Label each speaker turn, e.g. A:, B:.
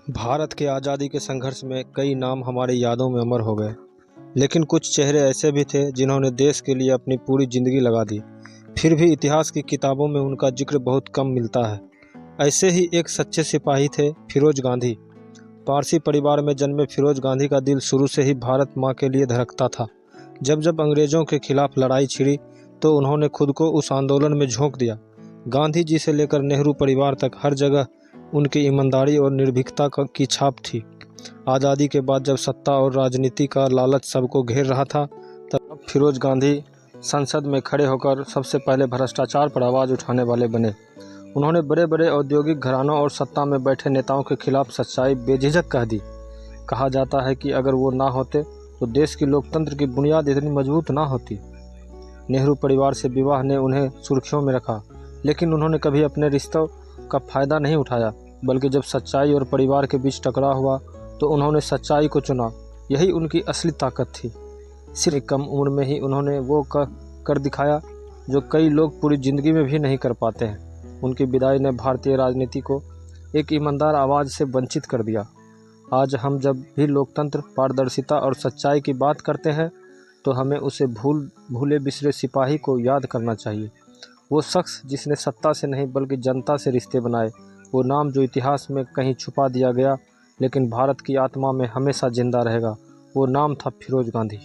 A: भारत के आज़ादी के संघर्ष में कई नाम हमारी यादों में अमर हो गए, लेकिन कुछ चेहरे ऐसे भी थे जिन्होंने देश के लिए अपनी पूरी ज़िंदगी लगा दी। फिर भी इतिहास की किताबों में उनका जिक्र बहुत कम मिलता है। ऐसे ही एक सच्चे सिपाही थे फिरोज गांधी। पारसी परिवार में जन्मे फिरोज गांधी का दिल शुरू से ही भारत माँ के लिए धड़कता था। जब जब अंग्रेज़ों के खिलाफ लड़ाई छिड़ी तो उन्होंने खुद को उस आंदोलन में झोंक दिया। गांधी जी से लेकर नेहरू परिवार तक हर जगह उनकी ईमानदारी और निर्भीकता की छाप थी। आज़ादी के बाद जब सत्ता और राजनीति का लालच सबको घेर रहा था, तब फिरोज गांधी संसद में खड़े होकर सबसे पहले भ्रष्टाचार पर आवाज़ उठाने वाले बने। उन्होंने बड़े बड़े औद्योगिक घरानों और सत्ता में बैठे नेताओं के खिलाफ सच्चाई बेझिझक कह दी। कहा जाता है कि अगर वो ना होते तो देश की लोकतंत्र की बुनियाद इतनी मजबूत ना होती। नेहरू परिवार से विवाह ने उन्हें सुर्खियों में रखा, लेकिन उन्होंने कभी अपने रिश्तों का फ़ायदा नहीं उठाया, बल्कि जब सच्चाई और परिवार के बीच टकराव हुआ तो उन्होंने सच्चाई को चुना। यही उनकी असली ताकत थी। सिर्फ कम उम्र में ही उन्होंने वो कर दिखाया जो कई लोग पूरी ज़िंदगी में भी नहीं कर पाते हैं। उनकी विदाई ने भारतीय राजनीति को एक ईमानदार आवाज़ से वंचित कर दिया। आज हम जब भी लोकतंत्र, पारदर्शिता और सच्चाई की बात करते हैं तो हमें उसे भूले बिसरे सिपाही को याद करना चाहिए। वो शख्स जिसने सत्ता से नहीं बल्कि जनता से रिश्ते बनाए। वो नाम जो इतिहास में कहीं छुपा दिया गया, लेकिन भारत की आत्मा में हमेशा जिंदा रहेगा। वो नाम था फिरोज गांधी।